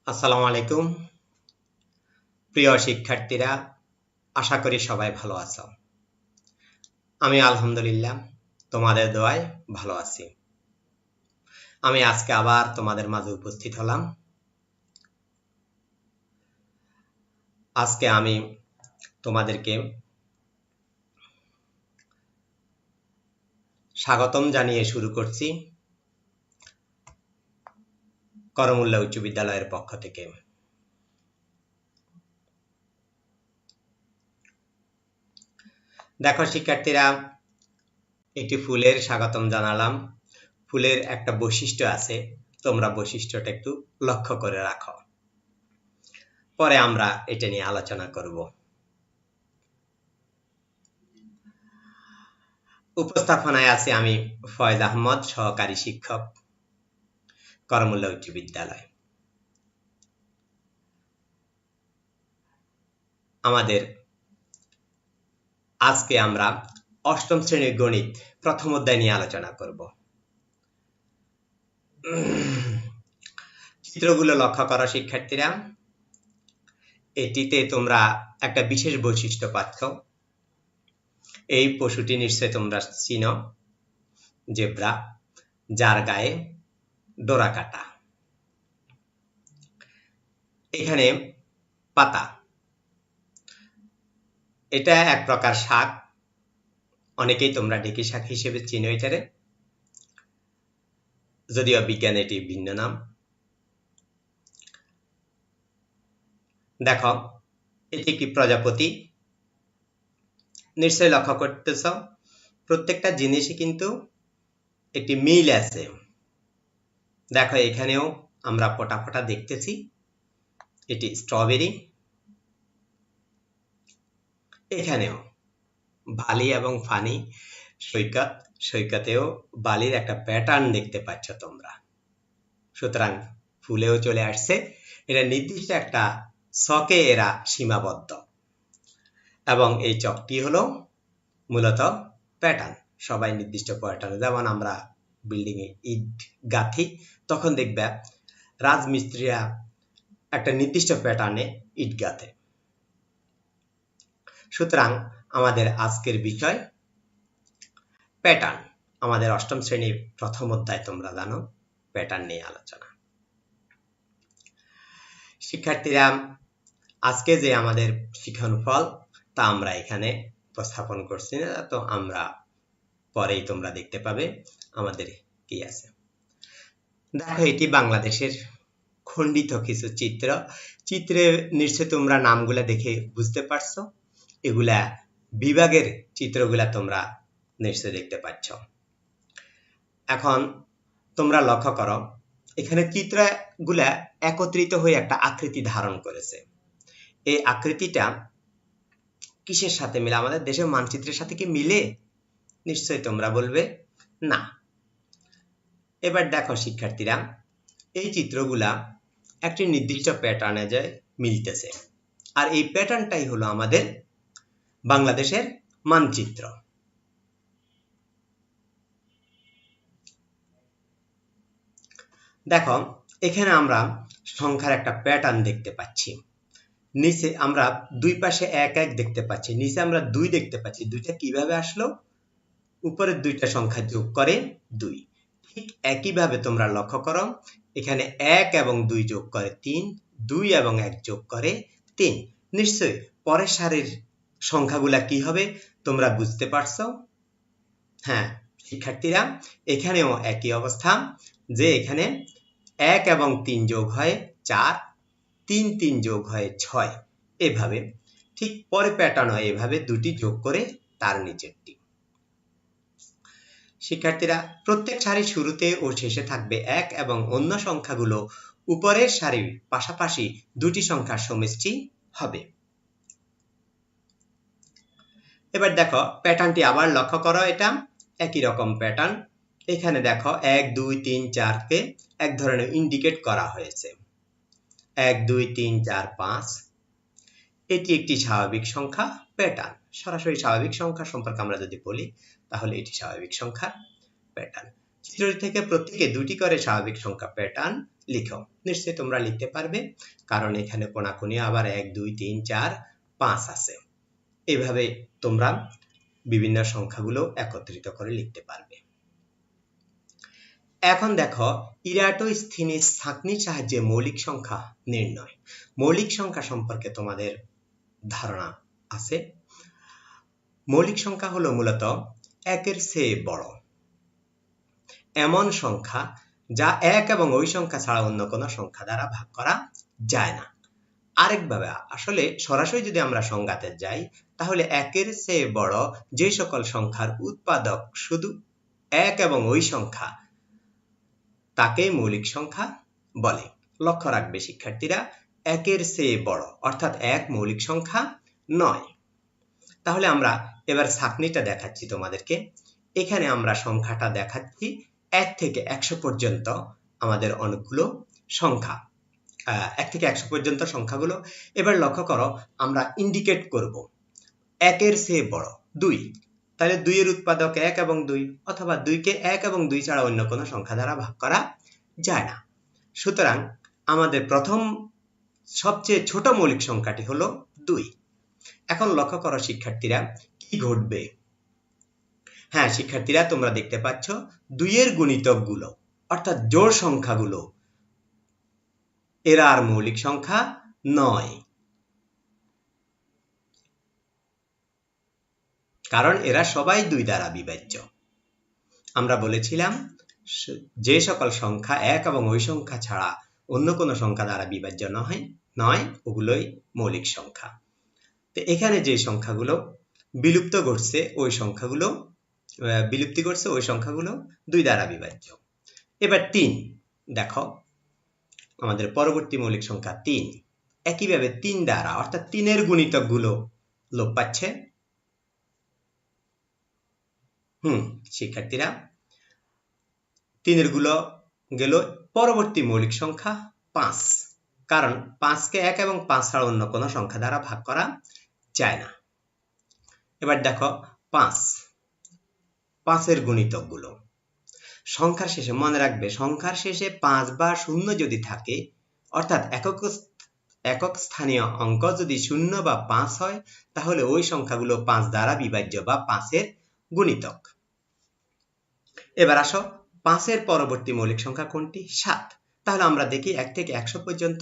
আসসালামু আলাইকুম প্রিয় শিক্ষার্থীরা, আশা করি সবাই ভালো আছো। আমি আলহামদুলিল্লাহ তোমাদের দোয়ায় ভালো আছি। আমি আজকে আবার তোমাদের মাঝে উপস্থিত হলাম। আজকে আমি তোমাদেরকে স্বাগতম জানিয়ে শুরু করছি করমুল্লা উচ্চ বিদ্যালয়ের পক্ষ থেকে। দেখো শিক্ষার্থীরা, একটি ফুলের স্বাগতম জানালাম। ফুলের একটা বৈশিষ্ট্য আছে, তোমরা বৈশিষ্ট্যটা একটু লক্ষ্য করে রাখো, পরে আমরা এটা নিয়ে আলোচনা করব। উপস্থাপনায় আছি আমি ফয়েজ আহমদ, সহকারী শিক্ষক, করমুল্লা উচ্চ বিদ্যালয়। আমাদের আজকে আমরা অষ্টম শ্রেণীর গণিত প্রথম অধ্যায় নিয়ে আলোচনা করব। চিত্রগুলো লক্ষ্য করো শিক্ষার্থীরা। এটিতে তোমরা একটা বিশেষ বৈশিষ্ট্য পাচ্ছ। এই পশুটি নিশ্চয় তোমরা চিনো, জেব্রা, যার গায়ে ডোরা কাটা। এখানে পাতা, এটা এক প্রকার শাক, অনেকেই তোমরা ঢেঁকি শাক হিসেবে চিনো এটারে, যদিও বিজ্ঞানে এটি ভিন্ন নাম। দেখো এটি কি প্রজাপতি, নিশ্চয় লক্ষ্য করতেছ প্রত্যেকটা জিনিসই কিন্তু একটি মিল আছে। দেখো এখানেও আমরা ফোটা ফোটা দেখতেছি, এটি স্ট্রবেরি। এখানেও বালি এবং ফানি, সৈকত, সৈকতেও বালির একটা প্যাটার্ন দেখতে পাচ্ছ তোমরা। সুতরাং ফুলেও চলে আসছে, এটা নির্দিষ্ট একটা ছকে এরা সীমাবদ্ধ, এবং এই চকটি হলো মূলত প্যাটার্ন। সবাই নির্দিষ্ট প্যাটার্ন, যেমন আমরা বিল্ডিং এ ইট গাঁথি, তখন দেখবে রাজমিস্ত্রিরা একটা নির্দিষ্ট প্যাটার্নে ইট গাঁথে। সুতরাং আমাদের আজকের বিষয় প্যাটার্ন। আমাদের অষ্টম শ্রেণীর প্রথম অধ্যায়, তোমরা জানো, প্যাটার্ন নিয়ে আলোচনা। শিক্ষার্থীরা, আজকে যে আমাদের শিক্ষণ ফল তা আমরা এখানে উপস্থাপন করছি না, তো আমরা পরেই তোমরা দেখতে পাবে আমাদের কি আছে। দেখো এটি বাংলাদেশের খণ্ডিত কিছু চিত্র। চিত্রে নিশ্চয় তোমরা নামগুলা দেখে বুঝতে পারছো, এগুলা বিভাগের চিত্রগুলা তোমরা নিশ্চয় দেখতে পাচ্ছ। এখন তোমরা লক্ষ্য করো, এখানে চিত্রগুলা একত্রিত হয়ে একটা আকৃতি ধারণ করেছে। এই আকৃতিটা কিসের সাথে মিলে? আমাদের দেশের মানচিত্রের সাথে কি মিলে? নিশ্চয় তোমরা বলবে না। এবার দেখো শিক্ষার্থীরা, এই চিত্রগুলা একটি নির্দিষ্ট প্যাটার্নে যায় মিলতেছে, আর এই প্যাটার্নটাই হলো আমাদের বাংলাদেশের মানচিত্র। দেখো এখানে আমরা সংখ্যার একটা প্যাটার্ন দেখতে পাচ্ছি। নিচে আমরা দুই পাশে এক এক দেখতে পাচ্ছি, নিচে আমরা দুই দেখতে পাচ্ছি। দুইটা কিভাবে আসলো? উপরের দুইটা সংখ্যা যোগ করে দুই। ঠিক একইভাবে তোমরা লক্ষ্য করো, এখানে এক এবং দুই যোগ করে তিন, দুই এবং এক যোগ করে তিন। নিশ্চয়ই পরের সারির সংখ্যাগুলা কি হবে তোমরা বুঝতে পারছো? হ্যাঁ শিক্ষার্থীরা, এখানেও একই অবস্থা, যে এখানে এক এবং তিন যোগ হয় চার, তিন তিন যোগ হয় ছয়। এভাবে ঠিক পরে প্যাটার্ন হয় এভাবে, দুটি যোগ করে তার নিচেরটি। শিক্ষার্থীরা, প্রত্যেক সারির শুরুতে ও শেষে থাকবে এক, এবং অন্য সংখ্যাগুলো উপরের সারির পাশাপাশি দুটি সংখ্যার সমষ্টি হবে। এবার দেখো প্যাটার্নটি আবার লক্ষ্য করো, এটা একই রকম প্যাটার্ন। এখানে দেখো 1 2 3 4 কে এক ধরনের ইন্ডিকেট করা হয়েছে। 1 2 3 4 5, এটি একটি স্বাভাবিক সংখ্যা প্যাটার্ন। সরাসরি স্বাভাবিক সংখ্যা সম্পর্কে আমরা যদি বলি, তাহলে এটি স্বাভাবিক সংখ্যার প্যাটার্ন। চিত্রটি থেকে প্রত্যেকে দুটি করে স্বাভাবিক সংখ্যা প্যাটার্ন লিখো। নিশ্চয়ই তোমরা লিখতে পারবে, কারণ এখানে কোনাকুনি আবার 1 2 3 4 5 আছে। এভাবে তোমরা বিভিন্ন সংখ্যাগুলো একত্রিত করে লিখতে পারবে। এখন দেখো ইরাটোস্থেনিস ছাঁকনির সাহায্যে মৌলিক সংখ্যা নির্ণয়। মৌলিক সংখ্যা সম্পর্কে তোমাদের ধারণা আছে। মৌলিক সংখ্যা হলো মূলত একের চেয়ে বড় এমন সংখ্যা যা এক এবং ওই সংখ্যা ছাড়া অন্য কোনো সংখ্যা দ্বারা ভাগ করা যায় না। আরেকভাবে আসলে সরাসরি যদি আমরা সংজ্ঞাতে যাই, তাহলে একের চেয়ে বড় যে সকল সংখ্যার উৎপাদক শুধু এক এবং ওই সংখ্যা, তাকে মৌলিক সংখ্যা বলে। লক্ষ্য রাখবে শিক্ষার্থীরা, একের চেয়ে বড় অর্থাৎ এক মৌলিক সংখ্যা নয়। তাহলে আমরা এবার ছাঁকনিটা দেখাচ্ছি তোমাদেরকে। এখানে আমরা সংখ্যাটা দেখাচ্ছি 1 থেকে 100 পর্যন্ত আমাদের অনেকগুলো সংখ্যা, 1 থেকে 100 পর্যন্ত সংখ্যাগুলো। এবার লক্ষ্য করো, আমরা ইন্ডিকেট করব একের চেয়ে বড় 2, তাহলে 2 এর উৎপাদক 1 এবং 2, অথবা 2 কে 1 এবং 2 ছাড়া অন্য কোনো সংখ্যা দ্বারা ভাগ করা যায় না। সুতরাং আমাদের প্রথম সবচেয়ে ছোট মৌলিক সংখ্যাটি হলো 2। এখন লক্ষ্য করো শিক্ষার্থীরা, কি ঘটবে? হ্যাঁ শিক্ষার্থীরা, তোমরা দেখতে পাচ্ছ 2 এর গুণিতকগুলো অর্থাৎ জোড় সংখ্যাগুলো, এরা আর মৌলিক সংখ্যা নয়, কারণ এরা সবাই 2 দ্বারা বিভাজ্য। আমরা বলেছিলাম যে সকল সংখ্যা এক এবং ওই সংখ্যা ছাড়া অন্য কোনো সংখ্যা দ্বারা বিভাজ্য নয় ওগুলোই মৌলিক সংখ্যা। তো এখানে যে সংখ্যাগুলো বিলুপ্তি ঘটছে ওই সংখ্যাগুলো 2 দ্বারা বিভাজ্য। এবার 3 দেখো, আমাদের পরবর্তী মৌলিক সংখ্যা 3। একইভাবে 3 দ্বারা অর্থাৎ 3 এর গুণিতকগুলো লোপ পাচ্ছে। শিক্ষার্থীরা, 3 এর গুলো গেল। পরবর্তী মৌলিক সংখ্যা 5, কারণ 5 কে 1 এবং 5 ছাড়া অন্য কোনো সংখ্যা দ্বারা ভাগ করা যায় না। এবার দেখো 5 এর গুণিতকগুলো সংখ্যার শেষে, মনে রাখবে সংখ্যার শেষে 5 বা 0 যদি থাকে, অর্থাৎ একক স্থানীয় অঙ্ক যদি 0 বা 5 হয়, তাহলে ওই সংখ্যাগুলো 5 দ্বারা বিভাজ্য বা 5 এর গুণিতক। এবার আসো 5 এর পরবর্তী মৌলিক সংখ্যা কোনটি? 7। তাহলে আমরা দেখি 1 থেকে 100 পর্যন্ত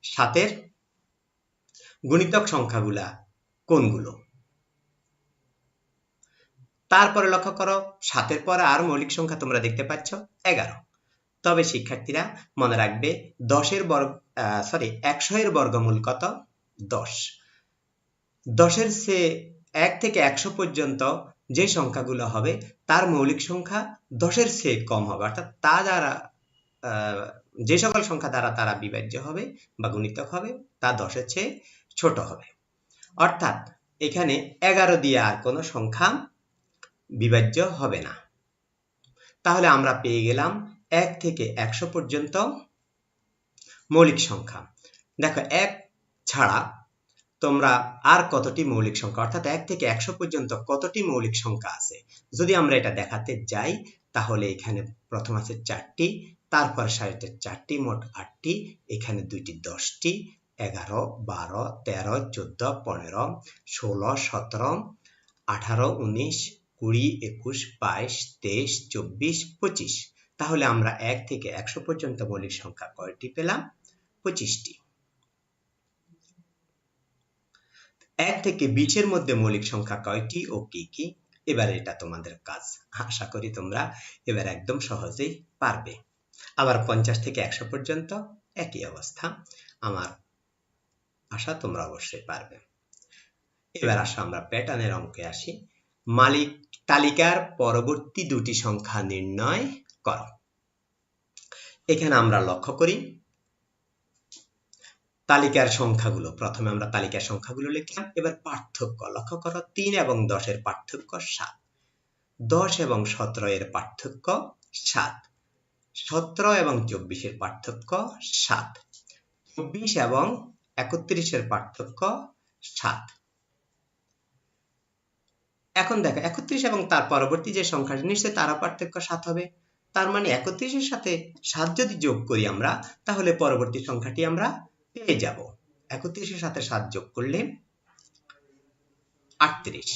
7 এর গুণিতক সংখ্যাগুলা কোনগুলো। তারপরে লক্ষ্য করো 7 এর পরে আর মৌলিক সংখ্যা তোমরা দেখতে পাচ্ছ 11। তবে শিক্ষার্থীরা মনে রাখবে 100 এর বর্গমূল কত? 10। 10 এর চেয়ে 1 থেকে 100 পর্যন্ত যে সংখ্যাগুলো হবে তার মৌলিক সংখ্যা 10 এর চেয়ে কম হবে, অর্থাৎ তা দ্বারা যে সকল সংখ্যা দ্বারা তারা বিভাজ্য হবে বা গুণিতক হবে তা 10 এর চেয়ে ছোট হবে। অর্থাৎ এখানে 11 দিয়ে আর কোনো সংখ্যা বিভাজ্য হবে না। তাহলে আমরা পেয়ে গেলাম 1 থেকে 100 পর্যন্ত মৌলিক সংখ্যা। দেখো 1 ছাড়া তোমরা আর কতটি মৌলিক সংখ্যা, অর্থাৎ 1 থেকে 100 পর্যন্ত কতটি মৌলিক সংখ্যা আছে যদি আমরা এটা দেখাতে যাই, তাহলে এখানে প্রথম আছে 4টি, তারপর সারিতে 4টি, মোট 8টি, এখানে 2টি 10টি, 11 12 13 14 15 16 17 18 19 20 21 22 23 24 25। তাহলে আমরা 1 থেকে 100 পর্যন্ত মৌলিক সংখ্যা কয়টি পেলাম? 25টি। 1 থেকে 20 এর মধ্যে মৌলিক সংখ্যা কয়টি ও কি কি? এবার এটা তোমাদের কাজ। আশা করি তোমরা এবার একদম সহজেই পারবে। আবার 50 থেকে 100 পর্যন্ত একই অবস্থা। আমার আশা তোমরা অবশ্যই পারবে। এবার আসো আমরা প্যাটার্নের অঙ্কে আসি। মালিক তালিকার পরবর্তী দুটি সংখ্যা নির্ণয় করো। এখানে আমরা লক্ষ্য করি তালিকার সংখ্যাগুলো। প্রথমে আমরা তালিকার সংখ্যাগুলো লিখলাম। এবার পার্থক্য লক্ষ্য করো, 3 এবং 10 এর পার্থক্য 7, 10 এবং 17 এর পার্থক্য 7, 17 এবং 24 এর পার্থক্য 7, 24 এবং 31 এর পার্থক্য 7। এখন দেখো 31 এবং তার পরবর্তী যে সংখ্যাটি নিশ্চয়ই তারও পার্থক্য 7 হবে। তার মানে 31-এর সাথে 7 যদি যোগ করি আমরা, তাহলে পরবর্তী সংখ্যাটি আমরা পেয়ে যাব। 31-এর সাথে 7 যোগ করলে 38,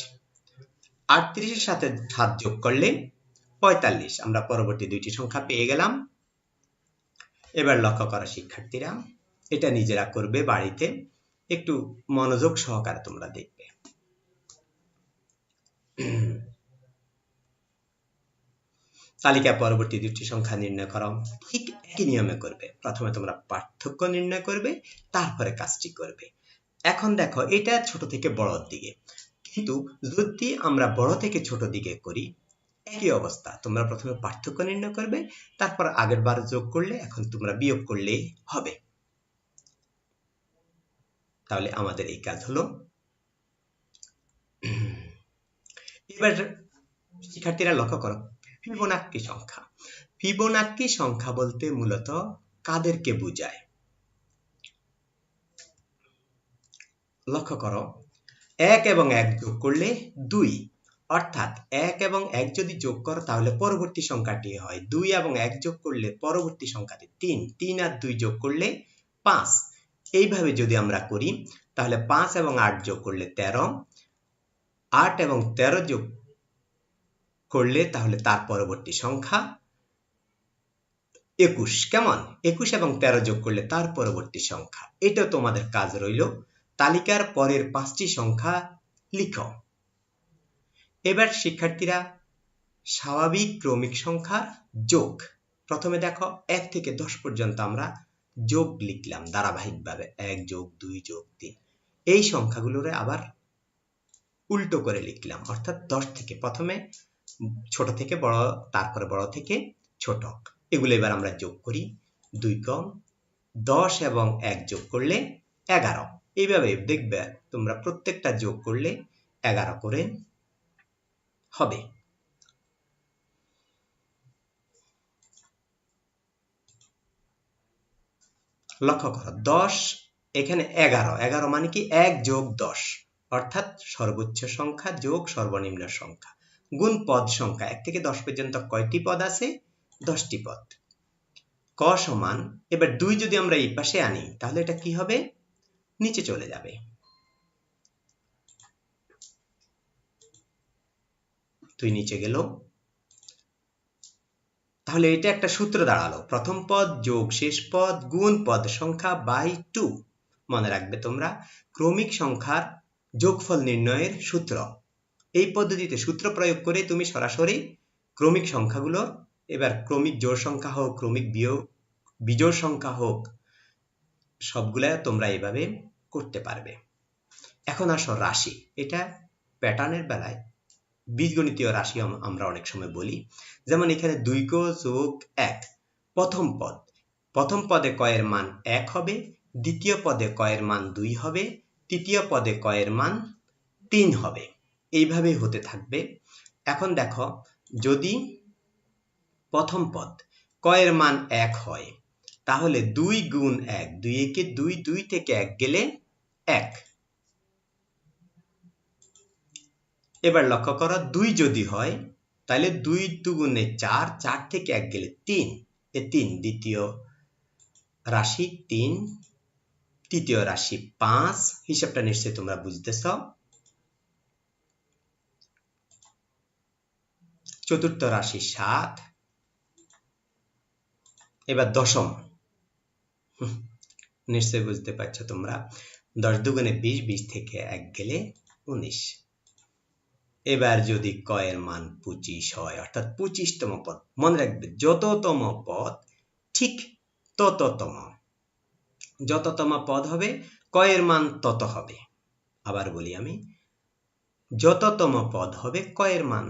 38-এর সাথে 7 যোগ করলে 45। আমরা পরবর্তী দুইটি সংখ্যা পেয়ে গেলাম। এবার লক্ষ্য করো শিক্ষার্থীরা, এটা নিজেরা করবে বাড়িতে, একটু মনোযোগ সহকারে তোমরা দেখবে। তালিকায় পরবর্তী দুটি সংখ্যা নির্ণয় করো। ঠিক একই নিয়মে করবে। প্রথমে তোমরা পার্থক্য নির্ণয় করবে, তারপরে কাজটি করবে। এখন দেখো, এটা ছোট থেকে বড়র দিকে, কিন্তু যদি আমরা বড় থেকে ছোট দিকে করি, একই অবস্থা। তোমরা প্রথমে পার্থক্য নির্ণয় করবে, তারপর আগের বার যোগ করলে এখন তোমরা বিয়োগ করলেই হবে। তাহলে আমাদের এই কাজ হলো। এবার শিক্ষার্থীরা লক্ষ্য করো, ফিবোনাক্কি সংখ্যা। ফিবোনাক্কি সংখ্যা বলতে মূলত কাদেরকে বোঝায়? লক্ষ্য করো, 1 এবং 1 যোগ করলে 2, অর্থাৎ 1 এবং 1 যদি যোগ করো তাহলে পরবর্তী সংখ্যাটি হয় 2 এবং 1 যোগ করলে পরবর্তী সংখ্যাটি 3, 3 আর 2 যোগ করলে 5। এইভাবে যদি আমরা করি তাহলে 5 এবং 8 যোগ করলে 13, 8 এবং 13 যোগ করলে তাহলে তার পরবর্তী সংখ্যা 21। কেমন? 21 এবং 13 যোগ করলে তার পরবর্তী সংখ্যা। এটা তোমাদের কাজ রইল, তালিকার পরের 5টি সংখ্যা লিখো। এবার শিক্ষার্থীরা স্বাভাবিক ক্রমিক সংখ্যার যোগ। প্রথমে দেখো 1 থেকে 10 পর্যন্ত আমরা যোগ লিখলাম ধারাবাহিকভাবে, 1 যোগ 2 যোগ 3। এই সংখ্যাগুলোরে আবার উল্টো করে লিখলাম, অর্থাৎ 10 থেকে প্রথমে ছোট থেকে বড়, তারপরে বড় থেকে ছোট। এগুলো এবার আমরা যোগ করি। 2 কম 10 এবং 1 যোগ করলে 11। এইভাবে দেখবে তোমরা প্রত্যেকটা যোগ করলে 11 করে হবে। লক্ষ্য করো, 10 এখানে 11, 11 মানে কি 1 যোগ 10, অর্থাৎ সর্বোচ্চ সংখ্যা যোগ সর্বনিম্ন সংখ্যা গুণ পদ সংখ্যা। 1 থেকে 10 পর্যন্ত কয়টি পদ আছে? 10টি পদ। ক সমান, এবার 2 যদি আমরা এই পাশে আনি তাহলে এটা কি হবে? নিচে চলে যাবে। 2 নিচে গেল। তাহলে এটা একটা সূত্র দাঁড়ালো, প্রথম পদ যোগ শেষ পদ গুণ পদ সংখ্যা বাই 2। মনে রাখবে তোমরা, ক্রমিক সংখ্যার যোগফল নির্ণয়ের সূত্র। এই পদ্ধতিতে সূত্র প্রয়োগ করে তুমি সরাসরি ক্রমিক সংখ্যাগুলো, এবার ক্রমিক জোড় সংখ্যা হোক, ক্রমিক বিজোড় সংখ্যা হোক, সবগুলা তোমরা এইভাবে করতে পারবে। এখন আসো রাশি। এটা প্যাটার্নের বেলায় বীজগণিতীয় রাশি আমরা অনেক সময় বলি। যেমন এখানে 2 যোগ 1, প্রথম পদে কয়ের মান 1 হবে, দ্বিতীয় পদে কয়ের মান 2 হবে, তৃতীয় পদে কয়ের মান 3 হবে। এইভাবে হতে থাকবে। এখন দেখো, যদি প্রথম পদ কয়ের মান 1 হয় তাহলে 2 গুণ 1, 2 একে 2, 2 থেকে 1 গেলে 1। এবার লক্ষ্য করো, 2 যদি হয় তাহলে 2 দুগুণে 4, 4 থেকে 1 গেলে 3, এ 3 দ্বিতীয় রাশি, 3 তৃতীয় রাশি 5। হিসাবটা নিশ্চয়ই তোমরা বুঝতেছ। চতুর্থ রাশি 7। এবার দশম, নিশ্চয়ই বুঝতে পারছো তোমরা। 10 দুগুণে 20, 20 থেকে 1 গেলে 19। এবার যদি কয়ের মান 25 হয়, অর্থাৎ 25তম পদ। মনে রাখবে, যততম পদ ঠিক যততম পদ হবে কয়ের মান তত হবে। আবার বলি আমি, যততম পদ হবে কয়ের মান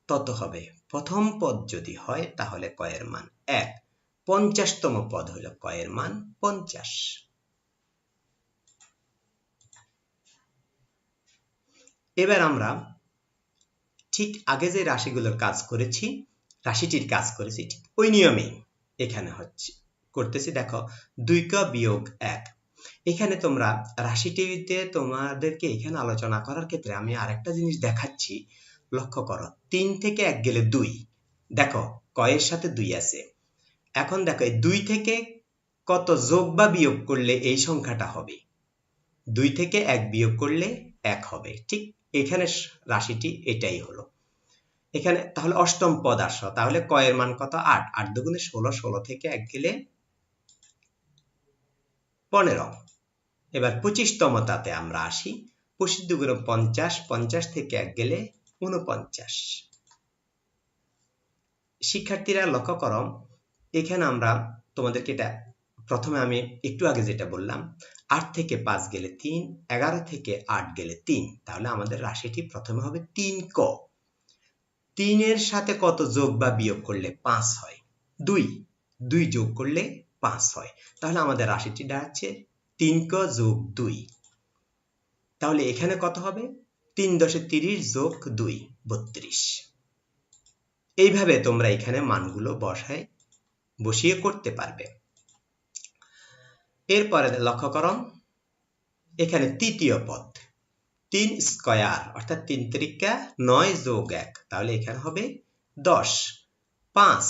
তত হবে। প্রথম পদ যদি হয় তাহলে কয়ের মান 1, 50তম পদ হলো কয়ের মান 50। এবার আমরা ঠিক আগে যে রাশিগুলোর কাজ করেছি, রাশিটির কাজ করেছি, ঠিক ওই নিয়মেই এখানে করতেছি। দেখো, 2 বিয়োগ 1। এখানে তোমরা রাশিটিতে তোমাদেরকে এখানে আলোচনা করার ক্ষেত্রে আমি আরেকটা জিনিস দেখাচ্ছি। লক্ষ্য করো, 3 থেকে 1 গেলে 2। দেখো, ক এর সাথে 2 আছে। এখন দেখো এই 2 থেকে কত যোগ বা বিয়োগ করলে এই সংখ্যাটা হবে? 2 থেকে 1 বিয়োগ করলে 1 হবে। ঠিক এখানে রাশিটি এটাই হলো। এখানে তাহলে অষ্টম পদ আসো, তাহলে ক এর মান কত? 8। 8 দুগুণে 16, 16 থেকে 1 গেলে 15। এবার 25তমটাতে আমরা আসি। 25 দুগুণে 50, 50 থেকে 1 গেলে 49। শিক্ষার্থীরা লক্ষ্য করো, এখানে আমরা তোমাদেরকে এটা প্রথমে আমি একটু আগে যেটা বললাম, 8 থেকে 5 গেলে 3, 11 থেকে 8 গেলে 3, তাহলে আমাদের রাশিটি প্রথমে হবে 3 ক। 3 এর সাথে কত যোগ বা বিয়োগ করলে 5 হয়? 2 যোগ করলে 5 হয়। তাহলে আমাদের রাশিটি দাঁড়াচ্ছে 3 ক যোগ 2। তাহলে এখানে কত হবে? 3 10 30 যোগ 2 32। এইভাবে তোমরা এখানে মানগুলো বসিয়ে করতে পারবে। এরপরে লক্ষ্য করো, এখানে তৃতীয় পদ 3 স্কয়ার অর্থাৎ 3 3 9 যোগ 1, তাহলে এখানে হবে 10। 5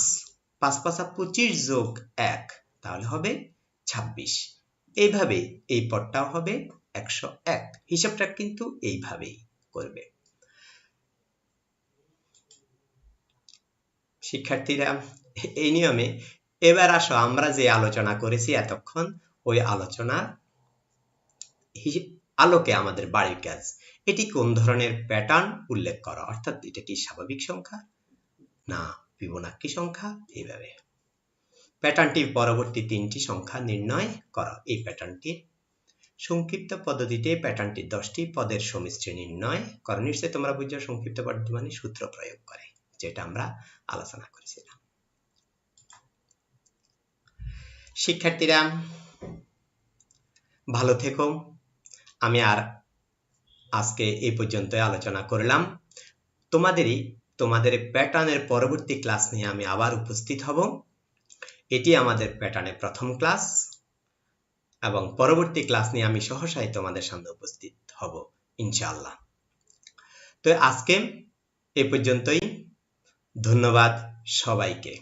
5 5 25 যোগ 1, তাহলে হবে 26। এইভাবে এই পদটাও হবে 101। হিসাবটা কিন্তু এইভাবেই করবে। শিক্ষার্থীরা এই নিয়মে এবার আসো আমরা যে আলোচনা করেছি এতক্ষণ, ওই আলোচনার আলোকে আমাদের বাড়ির কাজ, এটি কোন ধরনের প্যাটার্ন উল্লেখ করা, অর্থাৎ এটা কি স্বাভাবিক সংখ্যা না ফিবোনাক্কি সংখ্যা, এইভাবে প্যাটার্নটির পরবর্তী 3টি সংখ্যা নির্ণয় করো। এই প্যাটার্নটির সংক্ষিপ্ত পদ্ধতিতে প্যাটার্নটির 10টি পদের সমষ্টি নির্ণয় করো। নিশ্চয়ই তোমরা বুঝছো সংক্ষিপ্ত পদ্ধতি মানে সূত্র প্রয়োগ করে, যেটা আমরা আলোচনা করেছিলাম। শিক্ষার্থীরা ভালো থেকো। আমি আর আজকে এই পর্যন্তই আলোচনা করলাম। তোমাদের প্যাটার্নের পরবর্তী ক্লাস নিয়ে আমি আবার উপস্থিত হব। এটি আমাদের প্যাটার্নের প্রথম ক্লাস এবং পরবর্তী ক্লাস নিয়ে আমি সহসাই তোমাদের সামনে উপস্থিত হব ইনশাআল্লাহ। তো আজকে এই পর্যন্তই। ধন্যবাদ সবাইকে।